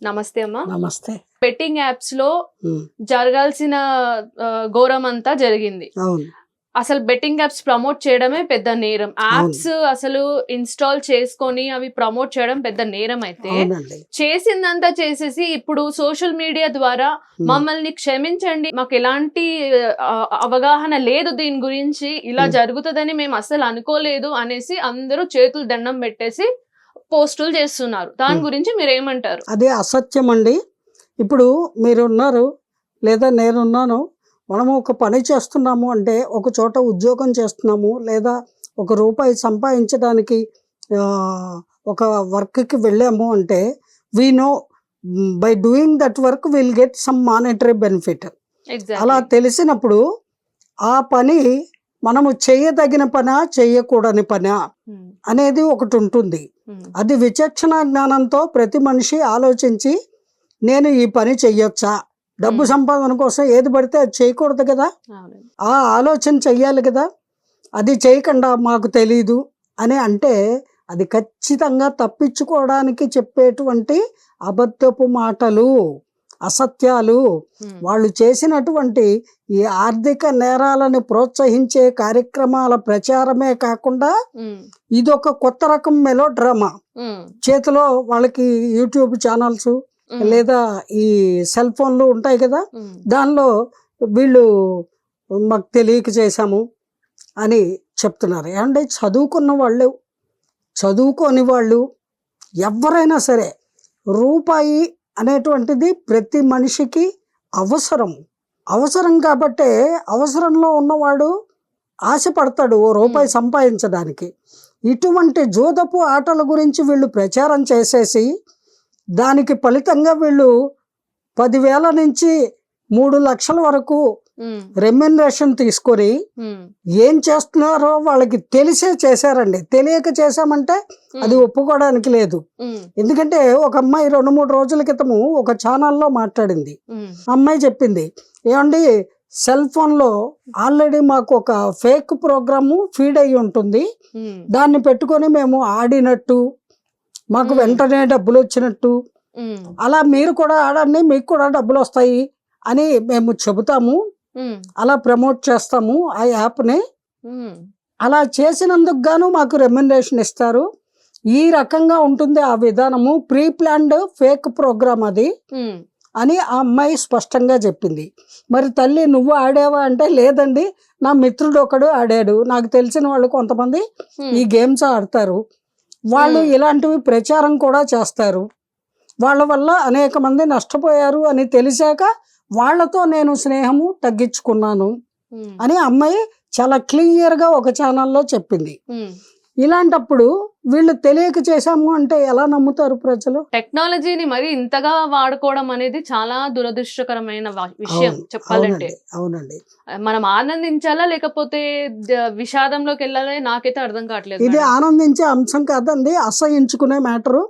నమస్తే అమ్మా. నమస్తే. బెట్టింగ్ యాప్స్ లో జరగాల్సిన ఘోరం అంతా జరిగింది. అవును. అసలు బెట్టింగ్ యాప్స్ ప్రమోట్ చేయడమే పెద్ద నేరం. యాప్స్ అసలు ఇన్స్టాల్ చేసుకొని అవి ప్రమోట్ చేయడం పెద్ద నేరం అయితే చేసిందంతా చేసేసి ఇప్పుడు సోషల్ మీడియా ద్వారా మమ్మల్ని క్షమించండి, మాకు ఎలాంటి అవగాహన లేదు దీని గురించి, ఇలా జరుగుతుందని మేము అసలు అనుకోలేదు అనేసి అందరూ చేతులు దండం పెట్టేసి పోస్టులు చేస్తున్నారు. దాని గురించి మీరు ఏమంటారు? అదే అసత్యం అండి. ఇప్పుడు మీరున్నారు లేదా నేనున్నాను, మనము ఒక పని చేస్తున్నాము అంటే ఒక చోట ఉద్యోగం చేస్తున్నాము లేదా ఒక రూపాయి సంపాదించడానికి ఒక వర్క్కి వెళ్ళాము అంటే we know by doing that work will get some monetary benefit. అలా తెలిసినప్పుడు ఆ పని మనము చేయదగిన పనా చేయకూడని పనా అనేది ఒకటి ఉంటుంది. అది విచక్షణ జ్ఞానంతో ప్రతి మనిషి ఆలోచించి నేను ఈ పని చెయ్యొచ్చా, డబ్బు సంపాదన కోసం ఏది పడితే అది చేయకూడదు కదా, ఆ ఆలోచన చెయ్యాలి కదా. అది చేయకుండా మాకు తెలీదు అని అంటే అది ఖచ్చితంగా తప్పించుకోవడానికి చెప్పేటువంటి అబద్ధపు మాటలు, అసత్యాలు. వాళ్ళు చేసినటువంటి ఈ ఆర్థిక నేరాలను ప్రోత్సహించే కార్యక్రమాల ప్రచారమే కాకుండా ఇదొక కొత్త రకం మెలో డ్రామా. చేతిలో వాళ్ళకి యూట్యూబ్ ఛానల్స్ లేదా ఈ సెల్ ఫోన్లు ఉంటాయి కదా, దానిలో వీళ్ళు మాకు తెలియక చేశాము అని చెప్తున్నారు. ఏమంటే చదువుకున్న వాళ్ళు, చదువుకోని వాళ్ళు ఎవరైనా సరే రూపాయి అనేటువంటిది ప్రతి మనిషికి అవసరం కాబట్టే అవసరంలో ఉన్నవాడు ఆశపడతాడు ఓ రూపాయి సంపాదించడానికి. ఇటువంటి జోదపు ఆటల గురించి వీళ్ళు ప్రచారం చేసేసి దానికి ఫలితంగా వీళ్ళు 10,000 నుంచి 3 లక్షల వరకు రెమ్యునరేషన్ తీసుకొని ఏం చేస్తున్నారో వాళ్ళకి తెలిసే చేశారండి. తెలియక చేశామంటే అది ఒప్పుకోవడానికి లేదు. ఎందుకంటే ఒక అమ్మాయి 2-3 రోజుల క్రితము ఒక ఛానల్లో మాట్లాడింది. అమ్మాయి చెప్పింది, ఏమండి సెల్ ఫోన్లో ఆల్రెడీ మాకు ఒక ఫేక్ ప్రోగ్రాము ఫీడ్ అయ్యి ఉంటుంది, దాన్ని పెట్టుకొని మేము ఆడినట్టు మాకు వెంటనే డబ్బులు వచ్చినట్టు, అలా మీరు కూడా ఆడండి మీకు కూడా డబ్బులు వస్తాయి అని మేము చెబుతాము, అలా ప్రమోట్ చేస్తాము ఆ యాప్ని, అలా చేసినందుకు గాను మాకు రెమ్యునరేషన్ ఇస్తారు, ఈ రకంగా ఉంటుంది ఆ విధానము, ప్రీ ప్లాన్డ్ ఫేక్ ప్రోగ్రామ్ అది అని ఆ అమ్మాయి స్పష్టంగా చెప్పింది. మరి తల్లి నువ్వు ఆడావా అంటే లేదండి, నా మిత్రుడు ఒకడు ఆడాడు, నాకు తెలిసిన వాళ్ళు కొంతమంది ఈ గేమ్స్ ఆడతారు, వాళ్ళు ఇలాంటివి ప్రచారం కూడా చేస్తారు, వాళ్ళ వల్ల అనేక మంది నష్టపోయారు అని తెలిసాక వాళ్లతో నేను స్నేహము తగ్గించుకున్నాను అని అమ్మాయి చాలా క్లియర్గా ఒక ఛానల్లో చెప్పింది. ఇలాంటప్పుడు వీళ్ళు తెలియక చేశాము అంటే ఎలా నమ్ముతారు ప్రజలు? టెక్నాలజీని మరి ఇంతగా వాడుకోవడం అనేది చాలా దురదృష్టకరమైన విషయం చెప్పాలంటే. అవునండి. మనం ఆనందించాలా లేకపోతే విషాదంలోకి వెళ్ళాలి నాకైతే అర్థం కావట్లేదు. ఇది ఆనందించే అంశం కాదండి, అసహించుకునే మ్యాటరు.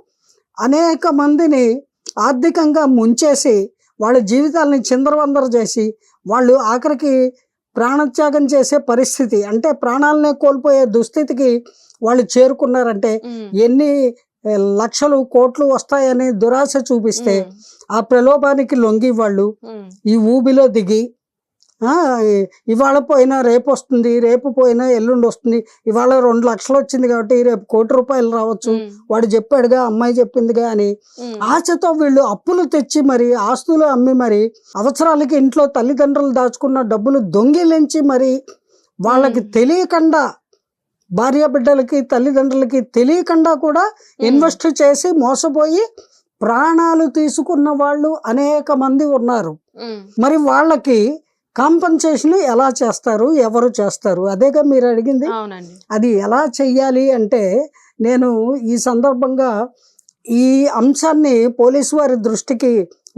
అనేక మందిని ఆర్థికంగా ముంచేసి వాళ్ళ జీవితాలని చిందరవందర చేసి వాళ్ళు ఆఖరికి ప్రాణత్యాగం చేసే పరిస్థితి, అంటే ప్రాణాలనే కోల్పోయే దుస్థితికి వాళ్ళు చేరుకున్నారంటే ఎన్ని లక్షలు కోట్లు వస్తాయని దురాశ చూపిస్తే ఆ ప్రలోభానికి లొంగి వాళ్ళు ఈ ఊబిలో దిగి ఇవాళ పోయినా రేపు వస్తుంది, రేపు పోయినా ఎల్లుండి వస్తుంది, ఇవాళ 2 లక్షలు వచ్చింది కాబట్టి రేపు 1 కోటి రూపాయలు రావచ్చు, వాడు చెప్పాడుగా అమ్మాయి చెప్పిందిగా అని ఆశతో వీళ్ళు అప్పులు తెచ్చి మరి ఆస్తులు అమ్మి మరి అవసరాలకి ఇంట్లో తల్లిదండ్రులు దాచుకున్న డబ్బులు దొంగిలించి మరి వాళ్ళకి తెలియకుండా, భార్య బిడ్డలకి తల్లిదండ్రులకి తెలియకుండా కూడా ఇన్వెస్ట్ చేసి మోసపోయి ప్రాణాలు తీసుకున్న వాళ్ళు అనేక మంది ఉన్నారు. మరి వాళ్ళకి కాంపన్సేషన్ ఎలా చేస్తారు, ఎవరు చేస్తారు, అదేగా మీరు అడిగింది. అది ఎలా చెయ్యాలి అంటే నేను ఈ సందర్భంగా ఈ అంశాన్ని పోలీసు వారి దృష్టికి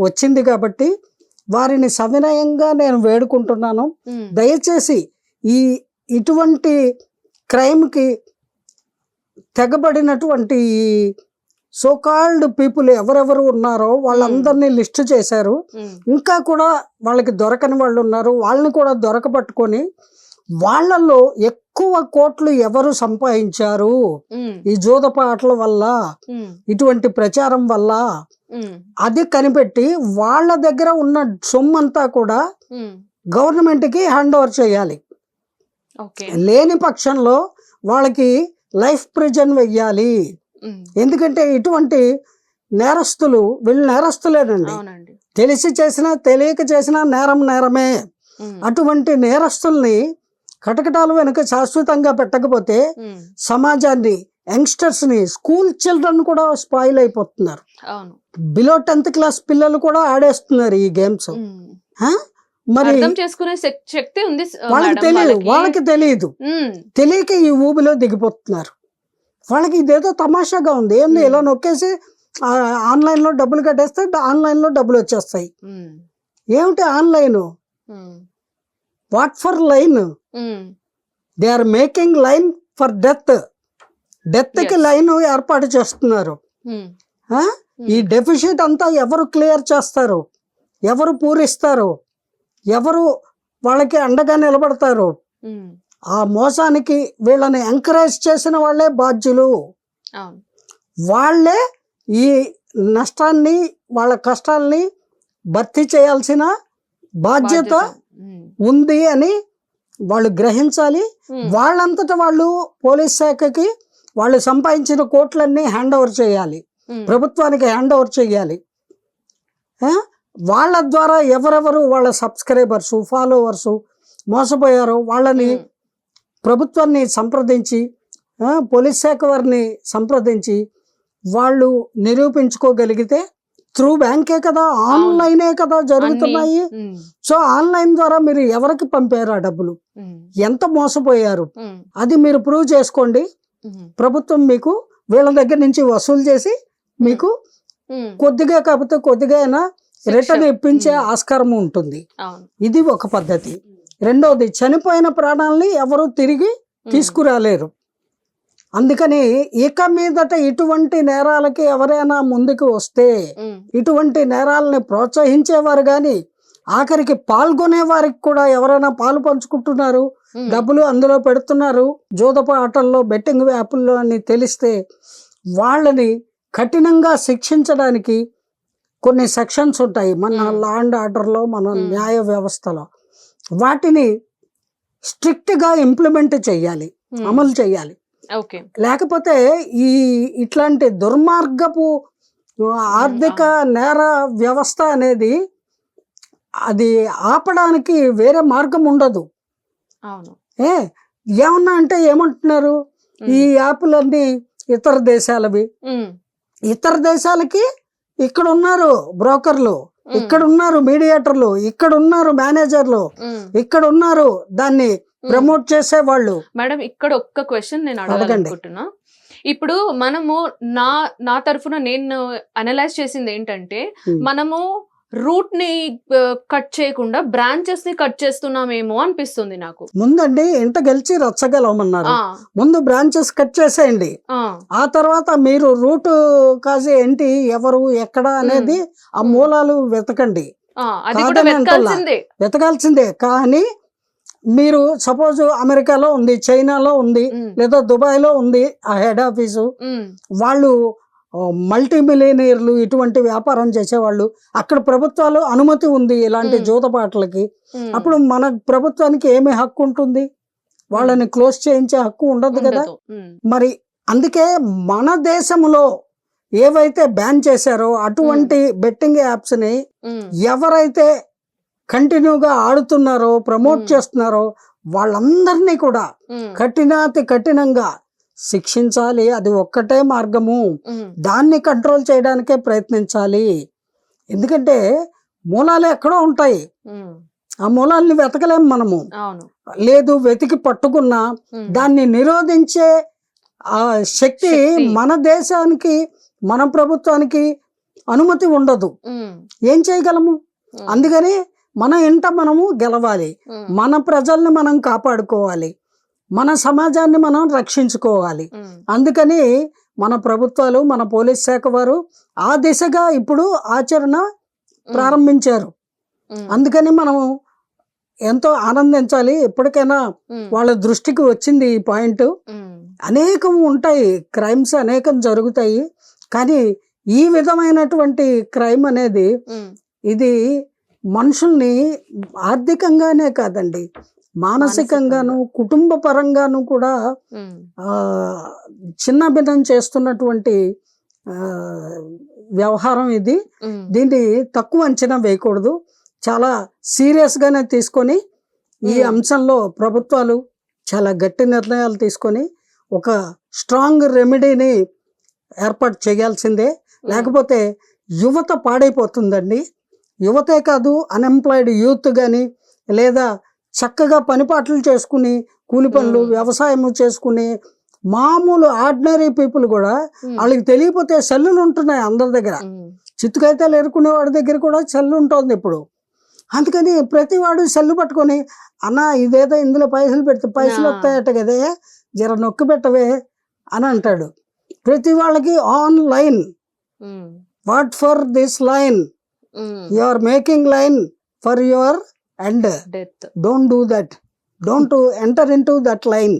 వచ్చింది కాబట్టి వారిని సవినయంగా నేను వేడుకుంటున్నాను, దయచేసి ఇటువంటి క్రైమ్కి తెగబడినటువంటి సోకాల్డ్ పీపుల్ ఎవరెవరు ఉన్నారో వాళ్ళందరినీ లిస్టు చేశారు. ఇంకా కూడా వాళ్ళకి దొరకని వాళ్ళు ఉన్నారు, వాళ్ళని కూడా దొరకబట్టుకొని వాళ్ళల్లో ఎక్కువ కోట్లు ఎవరు సంపాదించారు ఈ జూదపు ఆటల వల్ల, ఇటువంటి ప్రచారం వల్ల, అది కనిపెట్టి వాళ్ళ దగ్గర ఉన్న సొమ్మంతా కూడా గవర్నమెంట్కి హ్యాండ్ ఓవర్ చేయాలి. లేని పక్షంలో వాళ్ళకి లైఫ్ ప్రిజన్ వెయ్యాలి. ఎందుకంటే ఇటువంటి నేరస్తులు, వీళ్ళు నేరస్తులేనండి, తెలిసి చేసినా తెలియక చేసినా నేరం నేరమే. అటువంటి నేరస్తుల్ని కటకటాలు వెనుక శాశ్వతంగా పెట్టకపోతే సమాజాన్ని, యంగ్స్టర్స్ ని, స్కూల్ చిల్డ్రన్ కూడా స్పాయిల్ అయిపోతున్నారు. బిలో 10th క్లాస్ పిల్లలు కూడా ఆడేస్తున్నారు ఈ గేమ్స్. మరి చేసుకునే శక్తి ఉంది వాళ్ళకి తెలియదు, తెలియక ఈ ఊబిలో దిగిపోతున్నారు. వాళ్ళకి ఇదేదో తమాషాగా ఉంది, ఏంది ఇలా నొక్కేసి ఆన్లైన్ లో డబ్బులు కట్టేస్తే ఆన్లైన్ లో డబ్బులు వచ్చేస్తాయి. ఏమిటి online? What for line? They are making line for death. Death కి లైన్ ఏర్పాటు చేస్తున్నారు. ఈ డెఫిషిట్ అంతా ఎవరు క్లియర్ చేస్తారు, ఎవరు పూరిస్తారు, ఎవరు వాళ్ళకి అండగా నిలబడతారు? ఆ మోసానికి వీళ్ళని ఎంకరేజ్ చేసిన వాళ్ళే బాధ్యులు. వాళ్ళే ఈ నష్టాన్ని, వాళ్ళ కష్టాల్ని భర్తీ చేయాల్సిన బాధ్యత ఉంది అని వాళ్ళు గ్రహించాలి. వాళ్ళంతటా వాళ్ళు పోలీస్ శాఖకి వాళ్ళు సంపాదించిన కోట్లన్నీ హ్యాండ్ ఓవర్ చేయాలి, ప్రభుత్వానికి హ్యాండ్ ఓవర్ చేయాలి. వాళ్ళ ద్వారా ఎవరెవరు వాళ్ళ సబ్స్క్రైబర్స్, ఫాలోవర్స్ మోసపోయారో వాళ్ళని ప్రభుత్వాన్ని సంప్రదించి, పోలీస్ శాఖ వారిని సంప్రదించి వాళ్ళు నిరూపించుకోగలిగితే, త్రూ బ్యాంకే కదా, ఆన్లైనే కదా జరుగుతున్నాయి. సో ఆన్లైన్ ద్వారా మీరు ఎవరికి పంపారు ఆ డబ్బులు, ఎంత మోసపోయారు, అది మీరు ప్రూవ్ చేసుకోండి. ప్రభుత్వం మీకు వీళ్ళ దగ్గర నుంచి వసూలు చేసి మీకు కొద్దిగా కాకపోతే కొద్దిగా అయినా రిటర్న్ ఇప్పించే ఆస్కారం ఉంటుంది. ఇది ఒక పద్ధతి. రెండవది, చనిపోయిన ప్రాణాలని ఎవరు తిరిగి తీసుకురాలేరు. అందుకని ఇక మీదట ఇటువంటి నేరాలకి ఎవరైనా ముందుకు వస్తే, ఇటువంటి నేరాలని ప్రోత్సహించేవారు కానీ ఆఖరికి పాల్గొనే వారికి కూడా ఎవరైనా పాలు పంచుకుంటున్నారు, డబ్బులు అందులో పెడుతున్నారు, జూదపు ఆటల్లో, బెట్టింగ్ యాప్ల్లో అని తెలిస్తే వాళ్ళని కఠినంగా శిక్షించడానికి కొన్ని సెక్షన్స్ ఉంటాయి మన లా అండ్ ఆర్డర్లో, మన న్యాయ వ్యవస్థలో. వాటిని స్ట్రిక్ట్గా ఇంప్లిమెంట్ చేయాలి, అమలు చేయాలి. లేకపోతే ఈ ఇట్లాంటి దుర్మార్గపు ఆర్థిక నేర వ్యవస్థ అనేది అది ఆపడానికి వేరే మార్గం ఉండదు. ఏమన్నా అంటే ఏమంటున్నారు, ఈ యాప్లన్నీ ఇతర దేశాలవి, ఇతర దేశాలకి ఇక్కడ ఉన్నారు బ్రోకర్లు, ఇక్కడ ఉన్నారు మీడియేటర్లు, ఇక్కడ ఉన్నారు మేనేజర్లు, ఇక్కడ ఉన్నారు దాన్ని ప్రమోట్ చేసేవాళ్ళు. మేడం, ఇక్కడ ఒక్క క్వశ్చన్ నేను అడగాలనుకుంటున్నా. ఇప్పుడు మనము నా తరఫున నేను అనలైజ్ చేసింది ఏంటంటే, మనము రూట్ ని కట్ చేయకుండా బ్రాంచెస్ ని కట్ చేస్తున్నామేమో అనిపిస్తుంది నాకు. ముందండి ఇంట గెలిచి రచ్చగలమన్నారు, ముందు బ్రాంచెస్ కట్ చేసేయండి, ఆ తర్వాత మీరు రూట్ కాజే ఏంటి, ఎవరు, ఎక్కడ అనేది ఆ మూలాలు వెతకండి. వెతకాల్సిందే. కానీ మీరు సపోజ్ అమెరికాలో ఉంది, చైనాలో ఉంది, లేదా దుబాయ్లో ఉంది ఆ హెడ్ ఆఫీసు, వాళ్ళు మల్టీ మిలియనీర్లు, ఇటువంటి వ్యాపారం చేసేవాళ్ళు, అక్కడ ప్రభుత్వాలు అనుమతి ఉంది ఇలాంటి జూదపాటలకి. అప్పుడు మన ప్రభుత్వానికి ఏమి హక్కు ఉంటుంది? వాళ్ళని క్లోజ్ చేయించే హక్కు ఉండదు కదా. మరి అందుకే మన దేశంలో ఏవైతే బ్యాన్ చేశారో అటువంటి బెట్టింగ్ యాప్స్ ని ఎవరైతే కంటిన్యూగా ఆడుతున్నారో, ప్రమోట్ చేస్తున్నారో వాళ్ళందరినీ కూడా కఠినాతి కఠినంగా శిక్షించాలి. అది ఒక్కటే మార్గము, దాన్ని కంట్రోల్ చేయడానికే ప్రయత్నించాలి. ఎందుకంటే మూలాలు ఎక్కడో ఉంటాయి, ఆ మూలాల్ని వెతకలేము మనము. లేదు, వెతికి పట్టుకున్నా దాన్ని నిరోధించే ఆ శక్తి మన దేశానికి, మన ప్రభుత్వానికి అనుమతి ఉండదు. ఏం చేయగలము? అందుకని మన ఇంట మనము గెలవాలి, మన ప్రజల్ని మనం కాపాడుకోవాలి, మన సమాజాన్ని మనం రక్షించుకోవాలి. అందుకని మన ప్రభుత్వాలు, మన పోలీస్ శాఖ వారు ఆ దిశగా ఇప్పుడు ఆచరణ ప్రారంభించారు. అందుకని మనము ఎంతో ఆనందించాలి. ఎప్పటికైనా వాళ్ళ దృష్టికి వచ్చింది ఈ పాయింట్. అనేకం ఉంటాయి, క్రైమ్స్ అనేకం జరుగుతాయి, కానీ ఈ విధమైనటువంటి క్రైమ్ అనేది ఇది మనుషుల్ని ఆర్థికంగానే కాదండి, మానసికంగాను కుటుంబ పరంగాను కూడా చిన్న భిన్నం చేస్తున్నటువంటి వ్యవహారం ఇది. దీన్ని తక్కువ అంచనా వేయకూడదు, చాలా సీరియస్గానే తీసుకొని ఈ అంశంలో ప్రభుత్వాలు చాలా గట్టి నిర్ణయాలు తీసుకొని ఒక స్ట్రాంగ్ రెమెడీని ఏర్పాటు చేయాల్సిందే. లేకపోతే యువత పాడైపోతుందండి. యువతే కాదు, అన్ఎంప్లాయిడ్ యూత్ కానీ, లేదా చక్కగా పనిపాట్లు చేసుకుని కూలి పనులు వ్యవసాయము చేసుకుని మామూలు ఆర్డినరీ పీపుల్ కూడా వాళ్ళకి తెలియకపోతే సెల్లులు ఉంటున్నాయి అందరి దగ్గర. చిత్తుకైతే ఎరుకునే వాడి దగ్గర కూడా సెల్లు ఉంటుంది ఇప్పుడు. అందుకని ప్రతి వాడు సెల్లు పట్టుకొని, అన్న ఇదేదో ఇందులో పైసలు పెడితే పైసలు వస్తాయట కదే, జర నొక్కి పెట్టవే అని అంటాడు. ప్రతి వాళ్ళకి online, what for this line, you are making line for your end, don't do that, don't enter into that line.